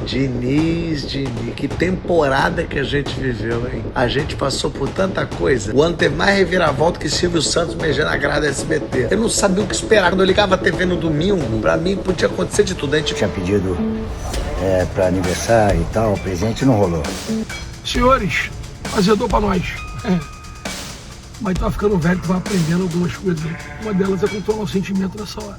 Diniz, que temporada que a gente viveu, hein? A gente passou por tanta coisa. O ano teve mais reviravolta que Silvio Santos mexendo na grada SBT. Eu não sabia o que esperar. Quando eu ligava a TV no domingo, pra mim podia acontecer de tudo. A gente tinha pedido pra aniversário e tal, o presente não rolou. Senhores, azedou pra nós. Mas tá ficando velho, tu vai aprendendo algumas coisas. Uma delas é controlar o sentimento nessa hora.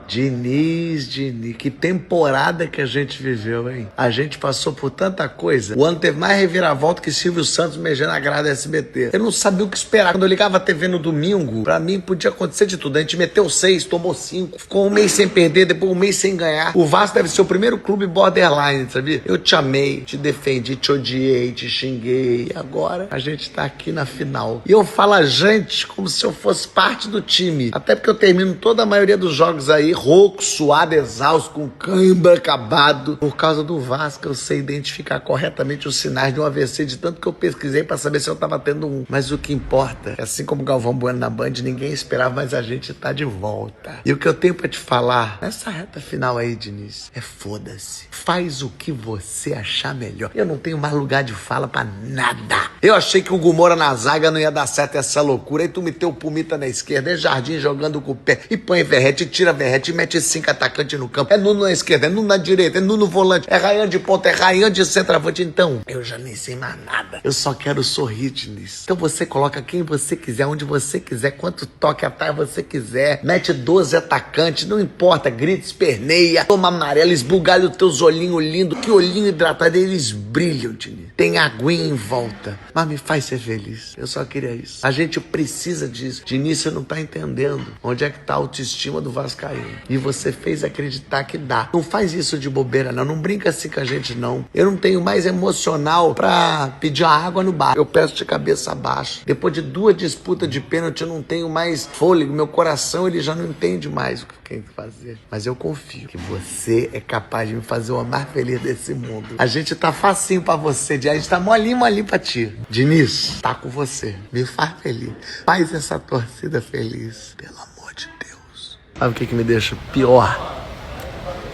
Diniz, que temporada que a gente viveu, hein? A gente passou por tanta coisa. O ano teve mais reviravolta que Silvio Santos mexendo na grada SBT. Eu não sabia o que esperar. Quando eu ligava a TV no domingo, pra mim podia acontecer de tudo. A gente meteu 6, tomou 5, ficou um mês sem perder, depois um mês sem ganhar. O Vasco deve ser o primeiro clube borderline, sabia? Eu te amei, te defendi, te odiei, te xinguei. E agora a gente tá aqui na final. E eu falo a gente como se eu fosse parte do time. Até porque eu termino toda a maioria dos jogos aí rouco, suado, exausto, com cãibra acabado. Por causa do Vasco, eu sei identificar corretamente os sinais de um AVC, de tanto que eu pesquisei pra saber se eu tava tendo um. Mas o que importa é, assim como Galvão Bueno na Band, ninguém esperava, mas a gente tá de volta. E o que eu tenho pra te falar nessa reta final aí, Diniz, é foda-se. Faz o que você achar melhor. Eu não tenho mais lugar de fala pra nada. Eu achei que o Gumora na zaga não ia dar certo essa loucura. Aí tu meteu o Pumita na esquerda, é Jardim jogando com o pé, e põe Verrete, tira Verrete, mete 5 atacantes no campo. É Nuno na esquerda, é Nuno na direita, é Nuno volante, é Ryan de ponta, é Ryan de centroavante. Então, eu já nem sei mais nada. Eu só quero sorrir, Diniz. Então você coloca quem você quiser, onde você quiser, quanto toque atrás você quiser. Mete 12 atacantes, não importa. Grita, esperneia, toma amarelo, esbugalha os teus olhinhos lindos. Que olhinho hidratado, eles brilham, Diniz. Tem aguinha em volta. Mas me faz ser feliz. Eu só queria isso. A gente precisa disso. Diniz, você não tá entendendo onde é que tá a autoestima do vascaíno. E você fez acreditar que dá. Não faz isso de bobeira, não. Não brinca assim com a gente, não. Eu não tenho mais emocional pra pedir a água no bar. Eu peço de cabeça baixa. Depois de 2 disputas de pênalti, eu não tenho mais fôlego. Meu coração, ele já não entende mais o que tem que fazer. Mas eu confio que você é capaz de me fazer o mais feliz desse mundo. A gente tá facinho pra você, a gente tá molinho pra ti. Diniz, tá com você. Me faz feliz. Faz essa torcida feliz. Pelo amor de Deus. Sabe o que me deixa pior?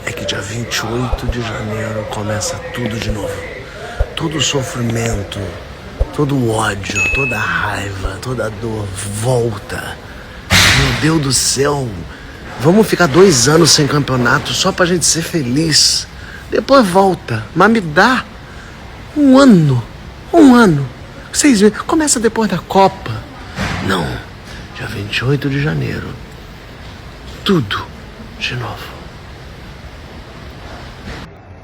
É que dia 28 de janeiro começa tudo de novo. Todo o sofrimento, todo o ódio, toda a raiva, toda a dor volta. Meu Deus do céu. Vamos ficar 2 anos sem campeonato só pra gente ser feliz. Depois volta. Mas me dá um ano. Vocês veem, começa depois da Copa. Não, dia 28 de janeiro. Tudo de novo.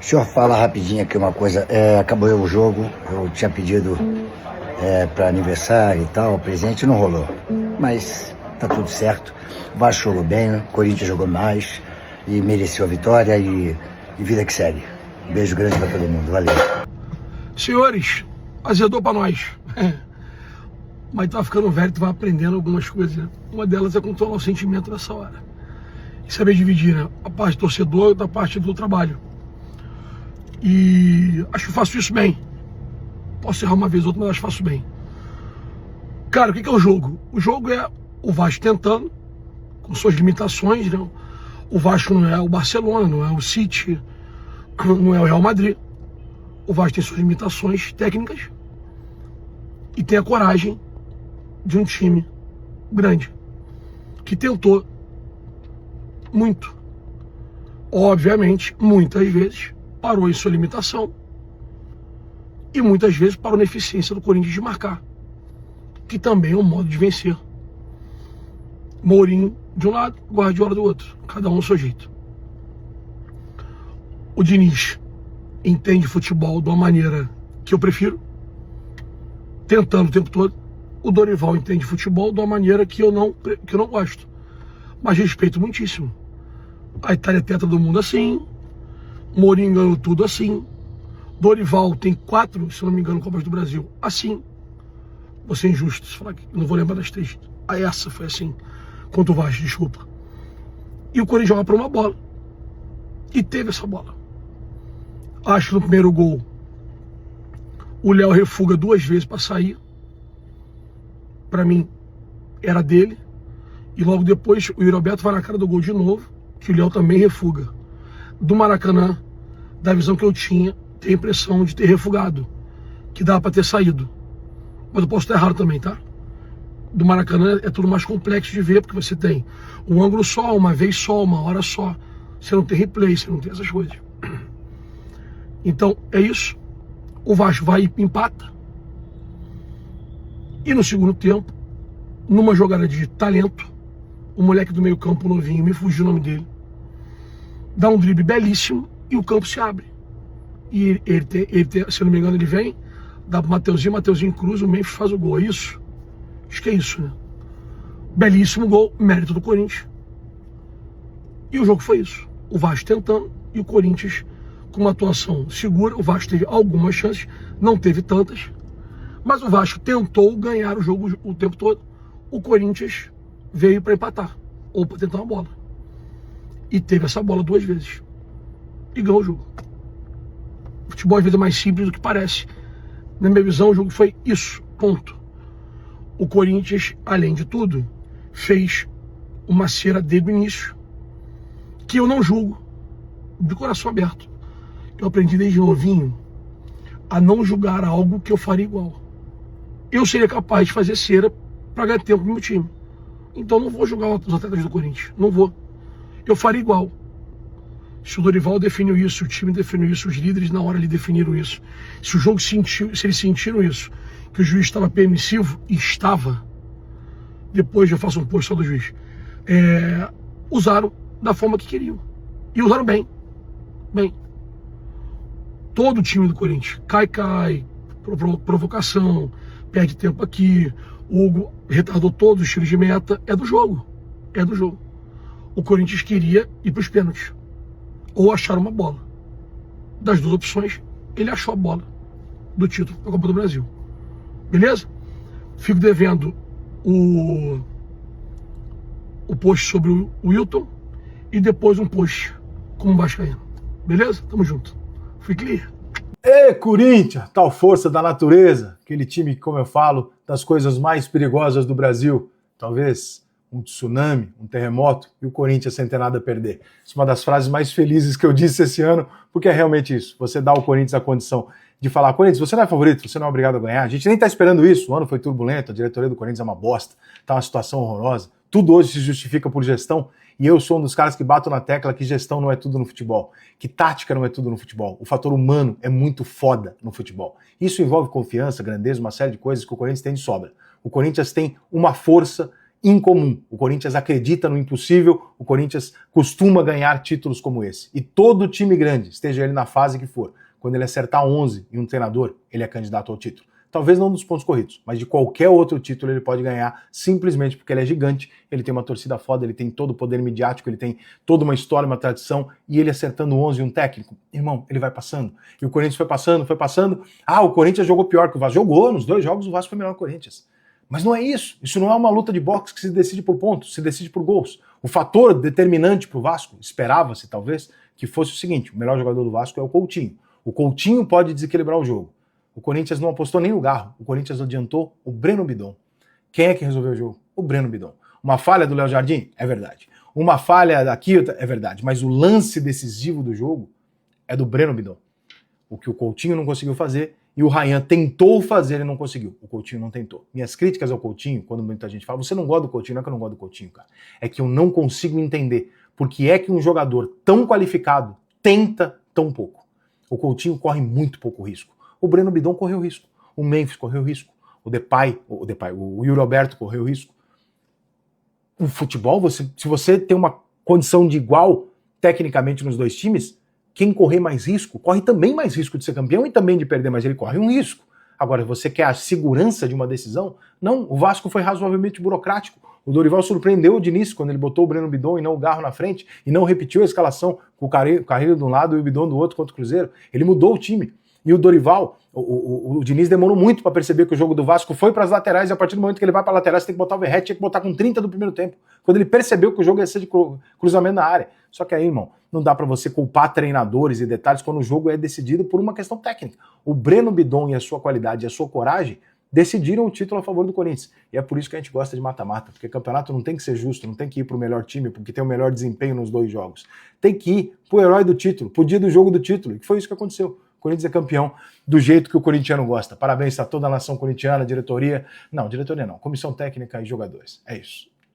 O senhor fala rapidinho aqui uma coisa. Acabou o jogo, eu tinha pedido pra aniversário e tal, o presente não rolou. Mas tá tudo certo. O Vasco jogou bem, o Corinthians jogou mais e mereceu a vitória e vida que segue. Um beijo grande pra todo mundo, valeu. Senhores, azedou pra nós. Mas tá ficando velho, tu vai aprendendo algumas coisas. Uma delas é controlar o sentimento nessa hora. E saber dividir, né? A parte do torcedor da parte do trabalho. E acho que faço isso bem. Posso errar uma vez ou outra, mas acho que faço bem. Cara, o que é o jogo? O jogo é o Vasco tentando, com suas limitações, né? O Vasco não é o Barcelona, não é o City, não é o Real Madrid. O Vasco tem suas limitações técnicas e tem a coragem de um time grande, que tentou muito. Obviamente, muitas vezes, parou em sua limitação e muitas vezes parou na eficiência do Corinthians de marcar, que também é um modo de vencer. Mourinho de um lado, Guardiola do outro, cada um ao seu jeito. O Diniz entende futebol de uma maneira que eu prefiro, tentando o tempo todo. O Dorival entende futebol de uma maneira que eu não gosto, mas respeito muitíssimo. A Itália é tetra do mundo assim, Mourinho ganhou tudo assim, Dorival tem 4, se não me engano, Copas do Brasil assim. Vou ser injusto se falar que não vou lembrar das 3. Essa foi assim, contra o Vasco, desculpa. E o Corinthians joga para uma bola. E teve essa bola. Acho que no primeiro gol o Léo refuga 2 vezes para sair. Para mim, era dele. E logo depois o Yuri Alberto vai na cara do gol de novo, que o Léo também refuga. Do Maracanã, da visão que eu tinha, tem a impressão de ter refugado, que dava para ter saído. Mas eu posso estar errado também, tá? Do Maracanã é tudo mais complexo de ver, porque você tem um ângulo só, uma vez só, uma hora só. Você não tem replay, você não tem essas coisas. Então, é isso. O Vasco vai e empata. E no segundo tempo, numa jogada de talento, o moleque do meio campo novinho, me fugiu o nome dele, dá um drible belíssimo e o campo se abre. E se eu não me engano, ele vem, dá pro Mateuzinho cruza, o Memphis faz o gol. É isso? Acho que é isso, né? Belíssimo gol, mérito do Corinthians. E o jogo foi isso. O Vasco tentando e o Corinthians com uma atuação segura. O Vasco teve algumas chances, não teve tantas. Mas o Vasco tentou ganhar o jogo o tempo todo. O Corinthians veio para empatar, ou para tentar uma bola. E teve essa bola 2 vezes. E ganhou o jogo. O futebol às vezes é mais simples do que parece. Na minha visão, o jogo foi isso, ponto. O Corinthians, além de tudo, fez uma cera desde o início, que eu não julgo, de coração aberto. Eu aprendi desde novinho a não julgar algo que eu faria igual. Eu seria capaz de fazer cera para ganhar tempo no meu time. Então não vou julgar os atletas do Corinthians, não vou. Eu faria igual. Se o Dorival definiu isso, o time definiu isso, os líderes na hora ali definiram isso. Se o jogo sentiu, se eles sentiram isso, que o juiz estava permissivo, e estava, depois eu faço um post só do juiz, usaram da forma que queriam. E usaram bem. Bem. Todo o time do Corinthians cai, provocação, perde tempo aqui, o Hugo retardou todos os tiros de meta, é do jogo. É do jogo. O Corinthians queria ir para os pênaltis. Ou achar uma bola. Das duas opções, ele achou a bola do título da Copa do Brasil. Beleza? Fico devendo o post sobre o Wilton e depois um post com o Vascaíno. Beleza? Tamo junto. Fui clear. Ê, Corinthians, tal força da natureza, aquele time que, como eu falo, das coisas mais perigosas do Brasil, talvez um tsunami, um terremoto, e o Corinthians sem ter nada a perder. Isso é uma das frases mais felizes que eu disse esse ano, porque é realmente isso. Você dá ao Corinthians a condição de falar: Corinthians, você não é favorito, você não é obrigado a ganhar. A gente nem está esperando isso, o ano foi turbulento, a diretoria do Corinthians é uma bosta, está uma situação horrorosa. Tudo hoje se justifica por gestão, e eu sou um dos caras que bato na tecla que gestão não é tudo no futebol, que tática não é tudo no futebol. O fator humano é muito foda no futebol. Isso envolve confiança, grandeza, uma série de coisas que o Corinthians tem de sobra. O Corinthians tem uma força incomum. O Corinthians acredita no impossível, o Corinthians costuma ganhar títulos como esse. E todo time grande, esteja ele na fase que for, quando ele acertar 11 em um treinador, ele é candidato ao título. Talvez não dos pontos corridos, mas de qualquer outro título ele pode ganhar simplesmente porque ele é gigante, ele tem uma torcida foda, ele tem todo o poder midiático, ele tem toda uma história, uma tradição, e ele acertando 11 e um técnico, irmão, ele vai passando. E o Corinthians foi passando. Ah, o Corinthians jogou pior que o Vasco. Jogou, nos 2 jogos o Vasco foi melhor que o Corinthians. Mas não é isso. Isso não é uma luta de boxe que se decide por pontos, se decide por gols. O fator determinante para o Vasco, esperava-se talvez, que fosse o seguinte: o melhor jogador do Vasco é o Coutinho. O Coutinho pode desequilibrar o jogo. O Corinthians não apostou nem no Garro. O Corinthians adiantou o Breno Bidon. Quem é que resolveu o jogo? O Breno Bidon. Uma falha do Léo Jardim? É verdade. Uma falha daqui? É verdade. Mas o lance decisivo do jogo é do Breno Bidon. O que o Coutinho não conseguiu fazer e o Ryan tentou fazer e não conseguiu. O Coutinho não tentou. Minhas críticas ao Coutinho, quando muita gente fala: você não gosta do Coutinho, não é que eu não gosto do Coutinho, cara. É que eu não consigo entender por que é que um jogador tão qualificado tenta tão pouco. O Coutinho corre muito pouco risco. O Breno Bidon correu risco. O Memphis correu risco. O Yuri Alberto correu risco. O futebol, se você tem uma condição de igual tecnicamente nos 2 times, quem correr mais risco, corre também mais risco de ser campeão e também de perder, mas ele corre um risco. Agora, você quer a segurança de uma decisão? Não, o Vasco foi razoavelmente burocrático. O Dorival surpreendeu o Diniz quando ele botou o Breno Bidon e não o Garro na frente, e não repetiu a escalação com o Carrilho de um lado e o Bidon do outro contra o Cruzeiro. Ele mudou o time. E o Dorival, o Diniz demorou muito para perceber que o jogo do Vasco foi para as laterais, e a partir do momento que ele vai para a lateral, você tem que botar o Verratti, tinha que botar com 30 do primeiro tempo. Quando ele percebeu que o jogo ia ser de cruzamento na área. Só que aí, irmão, não dá para você culpar treinadores e detalhes quando o jogo é decidido por uma questão técnica. O Breno Bidon e a sua qualidade e a sua coragem decidiram o título a favor do Corinthians. E é por isso que a gente gosta de mata-mata, porque campeonato não tem que ser justo, não tem que ir pro melhor time, porque tem o melhor desempenho nos 2 jogos. Tem que ir pro herói do título, pro dia do jogo do título, e foi isso que aconteceu. O Corinthians é campeão do jeito que o corintiano gosta. Parabéns a toda a nação corintiana, diretoria. Não, diretoria não, comissão técnica e jogadores. É isso.